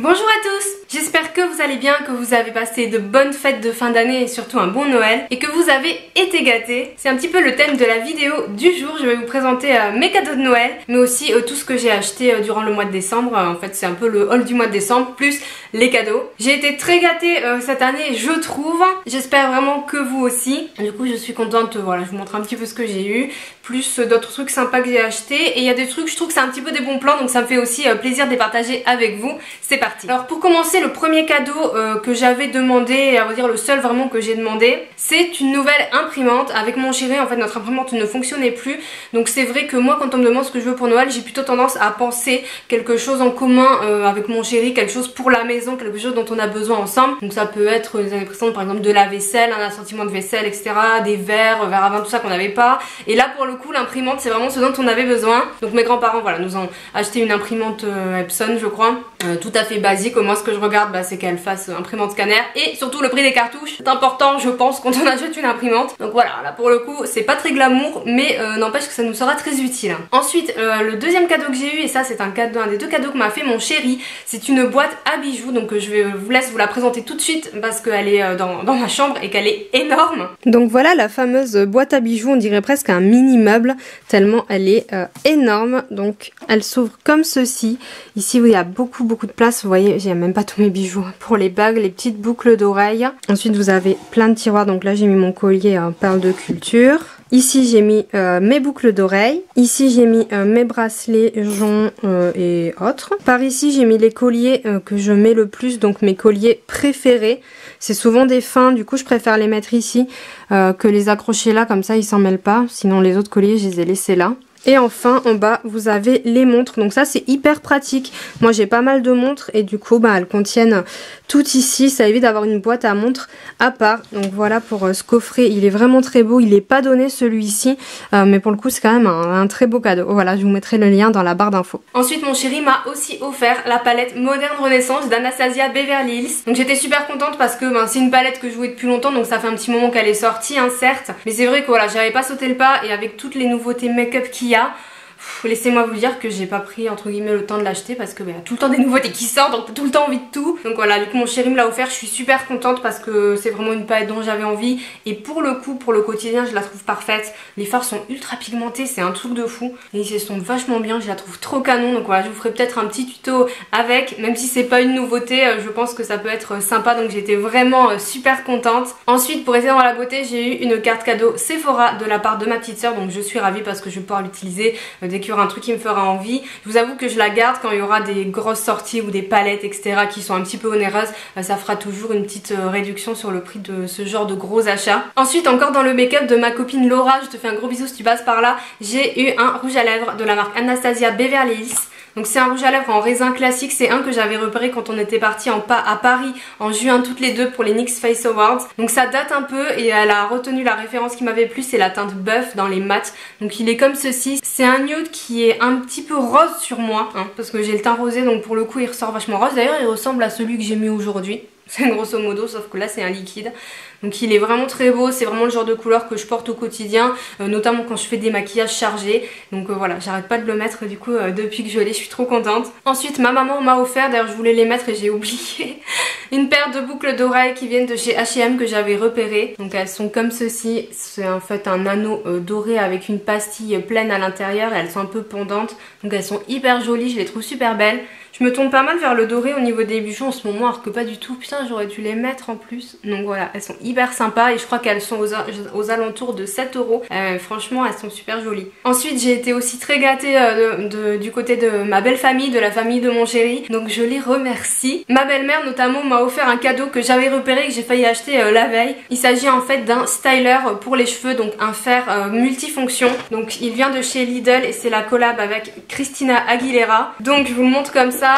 Bonjour à tous, j'espère que vous allez bien, que vous avez passé de bonnes fêtes de fin d'année et surtout un bon Noël et que vous avez été gâtés. C'est un petit peu le thème de la vidéo du jour. Je vais vous présenter mes cadeaux de Noël mais aussi tout ce que j'ai acheté durant le mois de décembre. En fait c'est un peu le haul du mois de décembre plus les cadeaux. J'ai été très gâtée cette année je trouve, j'espère vraiment que vous aussi. Du coup je suis contente, voilà, je vous montre un petit peu ce que j'ai eu, plus d'autres trucs sympas que j'ai achetés et il y a des trucs je trouve que c'est un petit peu des bons plans donc ça me fait aussi plaisir de les partager avec vous. C'est parti. Alors pour commencer, le premier cadeau que j'avais demandé, et à vrai dire le seul vraiment que j'ai demandé, c'est une nouvelle imprimante. Avec mon chéri en fait notre imprimante ne fonctionnait plus, donc c'est vrai que moi quand on me demande ce que je veux pour Noël, j'ai plutôt tendance à penser quelque chose en commun avec mon chéri, quelque chose pour la maison, quelque chose dont on a besoin ensemble. Donc ça peut être les années précédentes par exemple de la vaisselle, un assortiment de vaisselle etc, des verres à vin, tout ça qu'on n'avait pas. Et là pour le coup l'imprimante c'est vraiment ce dont on avait besoin. Donc mes grands-parents voilà nous ont acheté une imprimante Epson je crois, tout à fait basique. Moi ce que je regarde c'est qu'elle fasse imprimante scanner et surtout le prix des cartouches. C'est important je pense quand on achète une imprimante. Donc voilà, là pour le coup c'est pas très glamour mais n'empêche que ça nous sera très utile. Ensuite le deuxième cadeau que j'ai eu, et ça c'est un des deux cadeaux que m'a fait mon chéri, c'est une boîte à bijoux. Donc je vous laisse vous la présenter tout de suite parce qu'elle est dans ma chambre et qu'elle est énorme. Donc voilà la fameuse boîte à bijoux, on dirait presque un mini meuble tellement elle est énorme. Donc elle s'ouvre comme ceci. Ici il y a beaucoup de place, vous voyez j'ai même pas tous mes bijoux pour les bagues, les petites boucles d'oreilles. Ensuite vous avez plein de tiroirs, donc là j'ai mis mon collier en perles de culture. Ici j'ai mis mes boucles d'oreilles. Ici j'ai mis mes bracelets, joncs et autres. Par ici j'ai mis les colliers que je mets le plus, donc mes colliers préférés. C'est souvent des fins, du coup je préfère les mettre ici que les accrocher là, comme ça ils s'en mêlent pas. Sinon les autres colliers je les ai laissés là. Et enfin en bas vous avez les montres, donc ça c'est hyper pratique. Moi j'ai pas mal de montres et du coup elles contiennent tout ici, ça évite d'avoir une boîte à montres à part. Donc voilà pour ce coffret, il est vraiment très beau, il est pas donné celui-ci mais pour le coup c'est quand même un très beau cadeau. Voilà, je vous mettrai le lien dans la barre d'infos. Ensuite mon chéri m'a aussi offert la palette Moderne Renaissance d'Anastasia Beverly Hills. Donc j'étais super contente parce que c'est une palette que je jouais depuis longtemps, donc ça fait un petit moment qu'elle est sortie certes, mais c'est vrai que voilà j'avais pas sauté le pas et avec toutes les nouveautés make-up qu'il y a, laissez-moi vous dire que j'ai pas pris entre guillemets le temps de l'acheter parce que y a tout le temps des nouveautés qui sortent, donc tout le temps envie de tout. Donc voilà, du coup mon chéri me l'a offert, je suis super contente parce que c'est vraiment une palette dont j'avais envie et pour le coup pour le quotidien je la trouve parfaite. Les fards sont ultra pigmentés, c'est un truc de fou et ils se sont vachement bien, je la trouve trop canon. Donc voilà, je vous ferai peut-être un petit tuto avec, même si c'est pas une nouveauté, je pense que ça peut être sympa, donc j'étais vraiment super contente. Ensuite pour rester dans la beauté, j'ai eu une carte cadeau Sephora de la part de ma petite soeur, donc je suis ravie parce que je vais pouvoir l'utiliser dès qu'il y aura un truc qui me fera envie. Je vous avoue que je la garde quand il y aura des grosses sorties ou des palettes etc qui sont un petit peu onéreuses, ça fera toujours une petite réduction sur le prix de ce genre de gros achats. Ensuite encore dans le make-up de ma copine Laura, je te fais un gros bisou si tu passes par là, j'ai eu un rouge à lèvres de la marque Anastasia Beverly Hills. Donc c'est un rouge à lèvres en raisin classique, c'est un que j'avais repéré quand on était parti à Paris en juin toutes les deux pour les NYX Face Awards. Donc ça date un peu et elle a retenu la référence qui m'avait plu, c'est la teinte buff dans les mats. Donc il est comme ceci, c'est un nude qui est un petit peu rose sur moi parce que j'ai le teint rosé, donc pour le coup il ressort vachement rose. D'ailleurs il ressemble à celui que j'ai mis aujourd'hui. C'est grosso modo, sauf que là c'est un liquide. Donc il est vraiment très beau, c'est vraiment le genre de couleur que je porte au quotidien, notamment quand je fais des maquillages chargés. Donc voilà, j'arrête pas de le mettre du coup depuis que je l'ai, je suis trop contente. Ensuite ma maman m'a offert, d'ailleurs je voulais les mettre et j'ai oublié, une paire de boucles d'oreilles qui viennent de chez H&M que j'avais repérées. Donc elles sont comme ceci, c'est en fait un anneau doré avec une pastille pleine à l'intérieur et elles sont un peu pendantes. Donc elles sont hyper jolies, je les trouve super belles. Je me tourne pas mal vers le doré au niveau des bijoux en ce moment alors que pas du tout. Putain j'aurais dû les mettre en plus. Donc voilà, elles sont hyper sympas et je crois qu'elles sont aux alentours de 7 €. Franchement elles sont super jolies. Ensuite j'ai été aussi très gâtée du côté de ma belle famille, de la famille de mon chéri. Donc je les remercie. Ma belle-mère notamment m'a offert un cadeau que j'avais repéré et que j'ai failli acheter la veille. Il s'agit en fait d'un styler pour les cheveux, donc un fer multifonction. Donc il vient de chez Lidl et c'est la collab avec Christina Aguilera. Donc je vous le montre comme ça.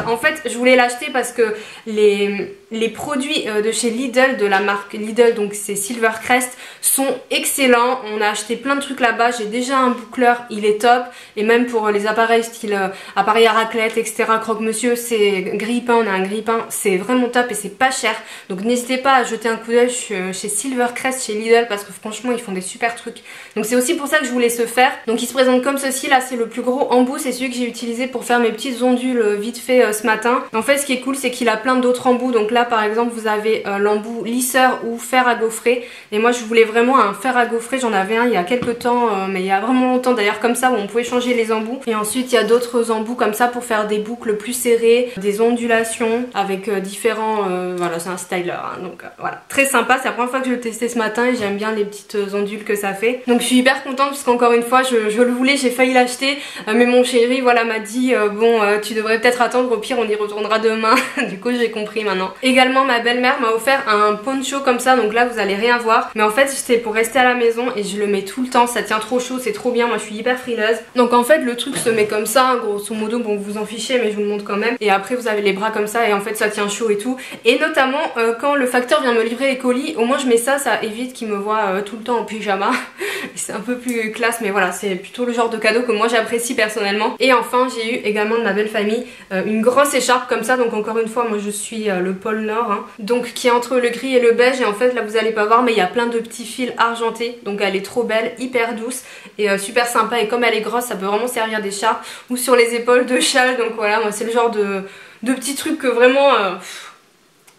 En fait je voulais l'acheter parce que les Les produits de chez Lidl, de la marque Lidl, donc c'est Silvercrest, sont excellents. On a acheté plein de trucs là-bas. J'ai déjà un boucleur, il est top. Et même pour les appareils style appareil à raclette, etc. Croque-monsieur, c'est grille-pain, on a un grille-pain, c'est vraiment top et c'est pas cher. Donc n'hésitez pas à jeter un coup d'œil chez Silvercrest, chez Lidl, parce que franchement ils font des super trucs. Donc c'est aussi pour ça que je voulais ce faire. Donc il se présente comme ceci, là c'est le plus gros embout, c'est celui que j'ai utilisé pour faire mes petites ondules vite fait ce matin. En fait ce qui est cool c'est qu'il a plein d'autres embouts. Donc là par exemple vous avez l'embout lisseur ou fer à gaufrer. Et moi je voulais vraiment un fer à gaufrer, j'en avais un il y a quelques temps, mais il y a vraiment longtemps d'ailleurs, comme ça où on pouvait changer les embouts. Et ensuite il y a d'autres embouts comme ça pour faire des boucles plus serrées, des ondulations avec différents... voilà c'est un styler hein, donc voilà, très sympa. C'est la première fois que je le testais ce matin et j'aime bien les petites ondules que ça fait. Donc je suis hyper contente parce qu'encore une fois je le voulais, j'ai failli l'acheter, mais mon chéri voilà m'a dit bon tu devrais peut-être attendre, au pire on y retournera demain. Du coup j'ai compris maintenant. Également ma belle-mère m'a offert un poncho comme ça, donc là vous allez rien voir, mais en fait c'était pour rester à la maison et je le mets tout le temps, ça tient trop chaud, c'est trop bien, moi je suis hyper frileuse. Donc en fait le truc se met comme ça, hein, grosso modo, bon vous en fichez mais je vous le montre quand même. Et après vous avez les bras comme ça et en fait ça tient chaud et tout. Et notamment quand le facteur vient me livrer les colis, au moins je mets ça, ça évite qu'il me voit tout le temps en pyjama. C'est un peu plus classe mais voilà, c'est plutôt le genre de cadeau que moi j'apprécie personnellement. Et enfin j'ai eu également de ma belle famille une grosse écharpe comme ça, donc encore une fois moi je suis le pôle nord hein, donc qui est entre le gris et le beige. Et en fait là vous allez pas voir mais il y a plein de petits fils argentés, donc elle est trop belle, hyper douce et super sympa. Et comme elle est grosse ça peut vraiment servir d'écharpe ou sur les épaules de châle. Donc voilà, moi c'est le genre de petits trucs que vraiment...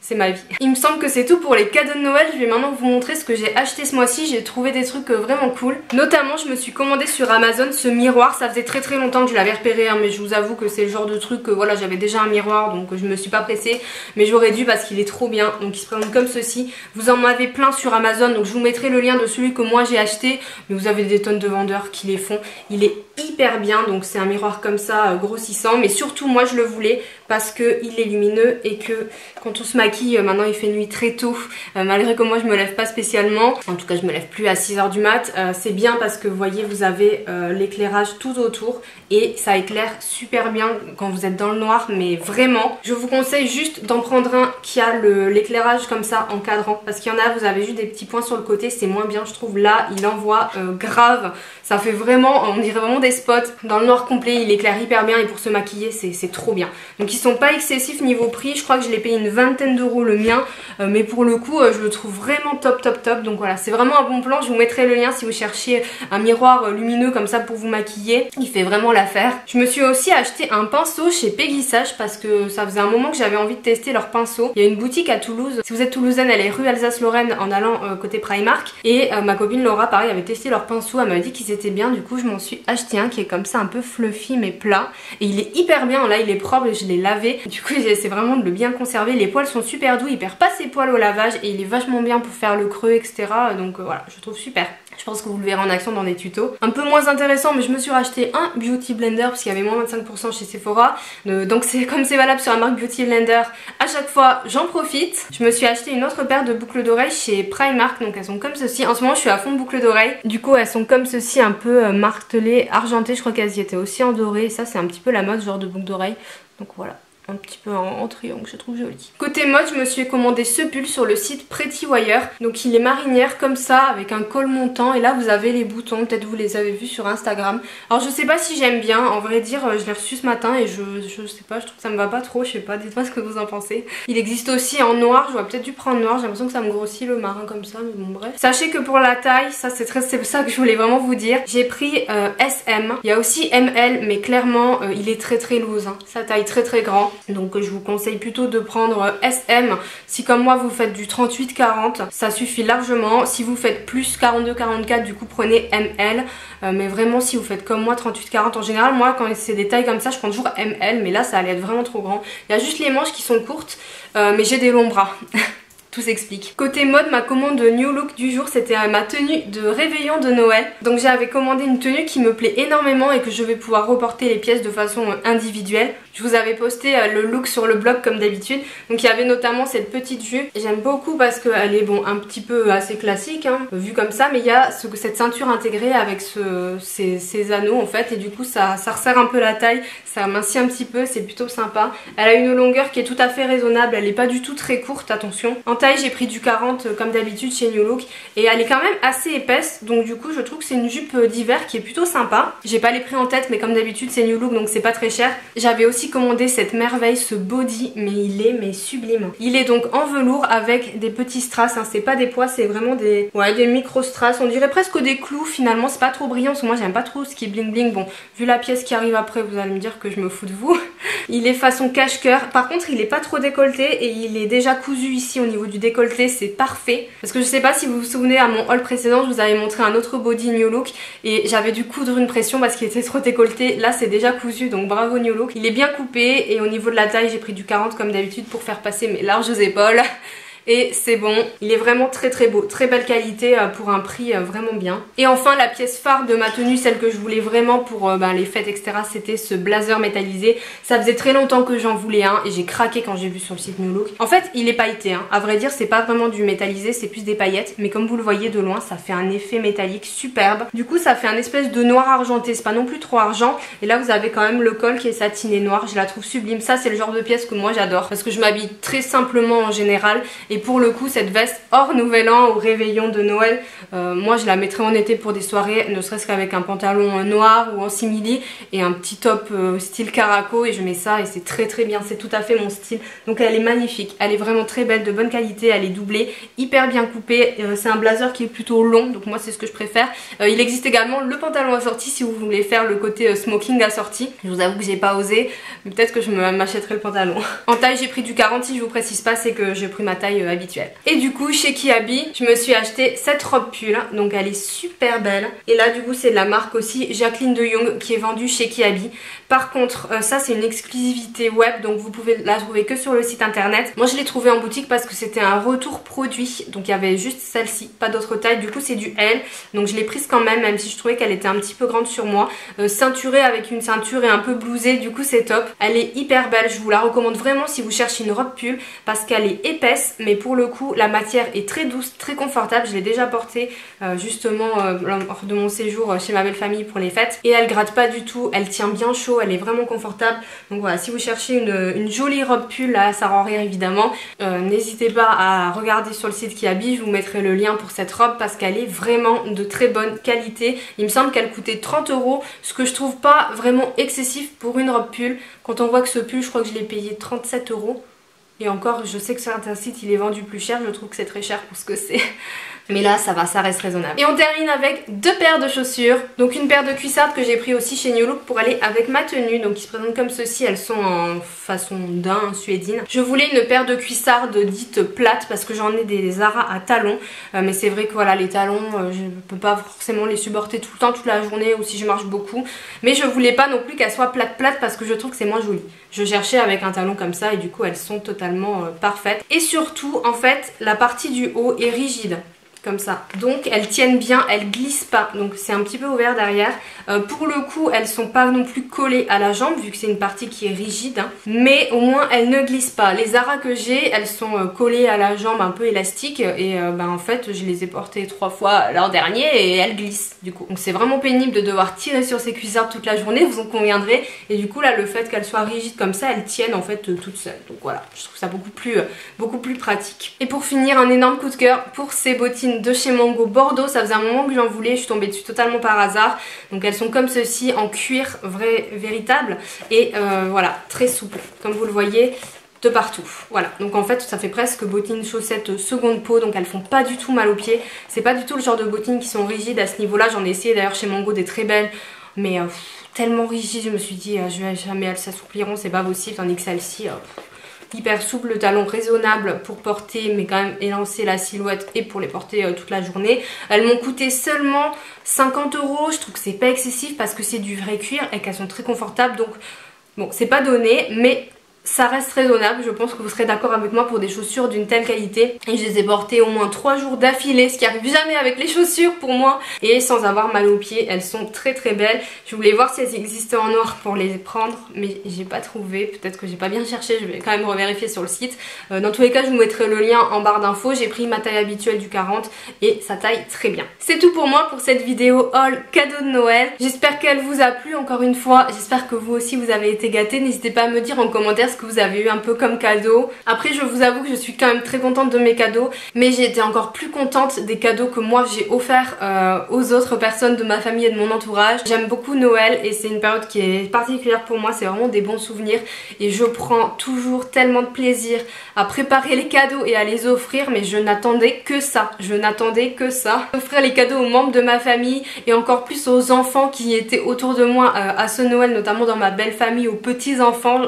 c'est ma vie. Il me semble que c'est tout pour les cadeaux de Noël. Je vais maintenant vous montrer ce que j'ai acheté ce mois-ci. J'ai trouvé des trucs vraiment cool. Notamment je me suis commandé sur Amazon ce miroir. Ça faisait très longtemps que je l'avais repéré hein, mais je vous avoue que c'est le genre de truc que voilà, j'avais déjà un miroir donc je me suis pas pressée. Mais j'aurais dû parce qu'il est trop bien. Donc il se présente comme ceci. Vous en avez plein sur Amazon, donc je vous mettrai le lien de celui que moi j'ai acheté. Mais vous avez des tonnes de vendeurs qui les font. Il est hyper bien, donc c'est un miroir comme ça grossissant. Mais surtout moi je le voulais parce qu'il est lumineux et que quand on se maquille, maintenant il fait nuit très tôt, malgré que moi je me lève pas spécialement, en tout cas je me lève plus à 6 h du mat, c'est bien parce que vous voyez vous avez l'éclairage tout autour et ça éclaire super bien quand vous êtes dans le noir. Mais vraiment je vous conseille juste d'en prendre un qui a l'éclairage comme ça encadrant, parce qu'il y en a vous avez juste des petits points sur le côté, c'est moins bien je trouve. Là il envoie grave, ça fait vraiment, on dirait vraiment des spots. Dans le noir complet il éclaire hyper bien et pour se maquiller c'est trop bien. Donc ils sont pas excessifs niveau prix, je crois que je l'ai payé une vingtaine d'euros le mien, mais pour le coup je le trouve vraiment top. Donc voilà, c'est vraiment un bon plan. Je vous mettrai le lien si vous cherchez un miroir lumineux comme ça pour vous maquiller, il fait vraiment l'affaire. Je me suis aussi acheté un pinceau chez Peggy Sage parce que ça faisait un moment que j'avais envie de tester leurs pinceaux. Il y a une boutique à Toulouse, si vous êtes toulousaine elle est rue Alsace-Lorraine en allant côté Primark. Et ma copine Laura pareil avait testé leurs pinceaux, elle m'a dit qu'ils étaient bien, du coup je m'en suis acheté un qui est comme ça un peu fluffy mais plat. Et il est hyper bien, là il est propre, je l'ai lavé. Du coup j'essaie vraiment de le bien conserver, les poils sont super doux, il perd pas ses poils au lavage et il est vachement bien pour faire le creux etc. Donc voilà, je trouve super. Je pense que vous le verrez en action dans des tutos. Un peu moins intéressant mais je me suis racheté un Beauty Blender parce qu'il y avait moins 25% chez Sephora. Donc comme c'est valable sur la marque Beauty Blender, à chaque fois j'en profite. Je me suis acheté une autre paire de boucles d'oreilles chez Primark, donc elles sont comme ceci. En ce moment je suis à fond de boucles d'oreilles. Du coup elles sont comme ceci, un peu martelées, argentées. Je crois qu'elles y étaient aussi en doré. Et ça c'est un petit peu la mode, ce genre de boucles d'oreilles. Donc voilà, un petit peu en triangle, je trouve joli. Côté mode, je me suis commandé ce pull sur le site Pretty Wire. Donc il est marinière comme ça avec un col montant et là vous avez les boutons, peut-être vous les avez vus sur Instagram. Alors je sais pas si j'aime bien, en vrai dire je l'ai reçu ce matin et je sais pas, je trouve que ça me va pas trop, je sais pas, dites-moi ce que vous en pensez. Il existe aussi en noir, j'aurais peut-être dû prendre noir, j'ai l'impression que ça me grossit le marin comme ça, mais bon bref. Sachez que pour la taille, ça c'est ça que je voulais vraiment vous dire, j'ai pris SM, il y a aussi ML mais clairement il est très loose, hein. Sa taille très grand. Donc je vous conseille plutôt de prendre SM. Si comme moi vous faites du 38-40, ça suffit largement. Si vous faites plus 42-44, du coup prenez ML. Mais vraiment si vous faites comme moi 38-40, en général moi quand c'est des tailles comme ça je prends toujours ML. Mais là ça allait être vraiment trop grand. Il y a juste les manches qui sont courtes, mais j'ai des longs bras. Tout s'explique. Côté mode, ma commande de New Look du jour, c'était ma tenue de réveillon de Noël. Donc j'avais commandé une tenue qui me plaît énormément et que je vais pouvoir reporter les pièces de façon individuelle. Je vous avais posté le look sur le blog comme d'habitude. Donc il y avait notamment cette petite jupe. J'aime beaucoup parce qu'elle est bon un petit peu assez classique hein, vue comme ça, mais il y a cette ceinture intégrée avec ces anneaux en fait, et du coup ça resserre un peu la taille, ça mincit un petit peu, c'est plutôt sympa. Elle a une longueur qui est tout à fait raisonnable, elle est pas du tout très courte, attention. En taille j'ai pris du 40 comme d'habitude chez New Look, et elle est quand même assez épaisse, donc du coup je trouve que c'est une jupe d'hiver qui est plutôt sympa. J'ai pas les prix en tête, mais comme d'habitude c'est New Look donc c'est pas très cher. J'avais aussi commandé cette merveille, ce body, mais il est sublime. Il est donc en velours avec des petits strass, hein. C'est pas des pois, c'est vraiment des micro strass, on dirait presque des clous finalement. C'est pas trop brillant parce que moi j'aime pas trop ce qui est bling bling. Bon, vu la pièce qui arrive après vous allez me dire que je me fous de vous. Il est façon cache-cœur, par contre il est pas trop décolleté et il est déjà cousu ici au niveau du décolleté, c'est parfait. Parce que je sais pas si vous vous souvenez, à mon haul précédent je vous avais montré un autre body New Look et j'avais dû coudre une pression parce qu'il était trop décolleté. Là c'est déjà cousu, donc bravo New Look. Il est bien coupé et au niveau de la taille j'ai pris du 40 comme d'habitude pour faire passer mes larges épaules. Et c'est bon, il est vraiment très très beau, très belle qualité pour un prix vraiment bien. Et enfin la pièce phare de ma tenue, celle que je voulais vraiment pour les fêtes etc, c'était ce blazer métallisé. Ça faisait très longtemps que j'en voulais un et j'ai craqué quand j'ai vu sur le site New Look. En fait il est pailleté hein. À vrai dire c'est pas vraiment du métallisé, c'est plus des paillettes, mais comme vous le voyez de loin ça fait un effet métallique superbe. Du coup ça fait un espèce de noir argenté, c'est pas non plus trop argent, et là vous avez quand même le col qui est satiné noir, je la trouve sublime. Ça c'est le genre de pièce que moi j'adore parce que je m'habille très simplement en général. Et pour le coup cette veste hors nouvel an ou réveillon de Noël, moi je la mettrais en été pour des soirées, ne serait-ce qu'avec un pantalon noir ou en simili et un petit top style caraco, et je mets ça et c'est très très bien, c'est tout à fait mon style. Donc elle est magnifique, elle est vraiment très belle, de bonne qualité, elle est doublée, hyper bien coupée, c'est un blazer qui est plutôt long donc moi c'est ce que je préfère. Il existe également le pantalon assorti si vous voulez faire le côté smoking assorti. Je vous avoue que j'ai pas osé, mais peut-être que je m'achèterai le pantalon. En taille j'ai pris du 40, si je vous précise pas c'est que j'ai pris ma taille habituelle. Et du coup chez Kiabi je me suis acheté cette robe pull, donc elle est super belle. Et là du coup c'est de la marque aussi Jacqueline de Jong qui est vendue chez Kiabi. Par contre ça c'est une exclusivité web, donc vous pouvez la trouver que sur le site internet. Moi je l'ai trouvée en boutique parce que c'était un retour produit, donc il y avait juste celle-ci, pas d'autre taille. Du coup c'est du L, donc je l'ai prise quand même, même si je trouvais qu'elle était un petit peu grande sur moi. Ceinturée avec une ceinture et un peu blousée, du coup c'est top. Elle est hyper belle, je vous la recommande vraiment si vous cherchez une robe pull parce qu'elle est épaisse, mais pour le coup la matière est très douce, très confortable. Je l'ai déjà portée justement lors de mon séjour chez ma belle famille pour les fêtes, et elle gratte pas du tout, elle tient bien chaud, elle est vraiment confortable. Donc voilà, si vous cherchez une jolie robe pull, là ça rend rire évidemment, n'hésitez pas à regarder sur le site Kiabi, je vous mettrai le lien pour cette robe parce qu'elle est vraiment de très bonne qualité. Il me semble qu'elle coûtait 30 €, ce que je trouve pas vraiment excessif pour une robe pull. Quand on voit que ce pull, je crois que je l'ai payé 37 €. Et encore, je sais que sur certains sites il est vendu plus cher, je trouve que c'est très cher pour ce que c'est. Mais là ça va, ça reste raisonnable. Et on termine avec deux paires de chaussures. Donc une paire de cuissardes que j'ai pris aussi chez New Look pour aller avec ma tenue. Donc qui se présentent comme ceci, elles sont en façon daim suédine. Je voulais une paire de cuissardes dites plates parce que j'en ai des Zara à talons. Mais c'est vrai que voilà, les talons, je ne peux pas forcément les supporter tout le temps, toute la journée, ou si je marche beaucoup. Mais je voulais pas non plus qu'elles soient plates parce que je trouve que c'est moins joli. Je cherchais avec un talon comme ça et du coup elles sont totalement parfaites. Et surtout en fait la partie du haut est rigide. Comme ça, donc elles tiennent bien, elles glissent pas, donc c'est un petit peu ouvert derrière. Pour le coup elles sont pas non plus collées à la jambe vu que c'est une partie qui est rigide, hein, mais au moins elles ne glissent pas. Les Zara que j'ai, elles sont collées à la jambe, un peu élastiques, et en fait je les ai portées 3 fois l'an dernier et elles glissent du coup. Donc c'est vraiment pénible de devoir tirer sur ces cuissardes toute la journée, vous en conviendrez, et du coup là le fait qu'elles soient rigides comme ça, elles tiennent en fait toutes seules. Donc voilà, je trouve ça beaucoup plus pratique. Et pour finir, un énorme coup de cœur pour ces bottines de chez Mango Bordeaux. Ça faisait un moment que j'en voulais, je suis tombée dessus totalement par hasard. Donc elles sont comme ceci, en cuir véritable, et voilà, très souple comme vous le voyez de partout. Voilà, donc en fait ça fait presque bottines chaussettes seconde peau, donc elles font pas du tout mal aux pieds. C'est pas du tout le genre de bottines qui sont rigides à ce niveau là. J'en ai essayé d'ailleurs chez Mango des très belles, mais tellement rigides, je me suis dit jamais elles s'assoupliront, c'est pas possible. Tandis que celle-ci hyper souple, le talon raisonnable pour porter mais quand même élancer la silhouette et pour les porter toute la journée. Elles m'ont coûté seulement 50 €, je trouve que c'est pas excessif parce que c'est du vrai cuir et qu'elles sont très confortables, donc bon c'est pas donné, mais ça reste raisonnable, je pense que vous serez d'accord avec moi pour des chaussures d'une telle qualité. Et je les ai portées au moins 3 jours d'affilée, ce qui arrive jamais avec les chaussures pour moi. Et sans avoir mal aux pieds, elles sont très très belles. Je voulais voir si elles existaient en noir pour les prendre, mais j'ai pas trouvé. Peut-être que j'ai pas bien cherché, je vais quand même revérifier sur le site. Dans tous les cas, je vous mettrai le lien en barre d'infos. J'ai pris ma taille habituelle du 40 et ça taille très bien. C'est tout pour moi pour cette vidéo haul cadeau de Noël. J'espère qu'elle vous a plu encore une fois. J'espère que vous aussi vous avez été gâtés. N'hésitez pas à me dire en commentaire ce que vous avez eu un peu comme cadeau. Après, je vous avoue que je suis quand même très contente de mes cadeaux, mais j'ai été encore plus contente des cadeaux que moi j'ai offerts aux autres personnes de ma famille et de mon entourage. J'aime beaucoup Noël et c'est une période qui est particulière pour moi, c'est vraiment des bons souvenirs et je prends toujours tellement de plaisir à préparer les cadeaux et à les offrir, mais je n'attendais que ça, offrir les cadeaux aux membres de ma famille et encore plus aux enfants qui étaient autour de moi à ce Noël, notamment dans ma belle famille, aux petits enfants.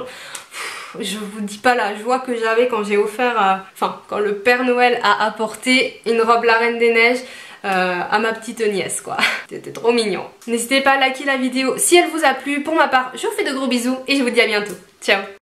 Je vous dis pas la joie que j'avais quand j'ai offert, quand le Père Noël a apporté une robe la Reine des Neiges à ma petite nièce quoi. C'était trop mignon. N'hésitez pas à liker la vidéo si elle vous a plu. Pour ma part, je vous fais de gros bisous et je vous dis à bientôt. Ciao.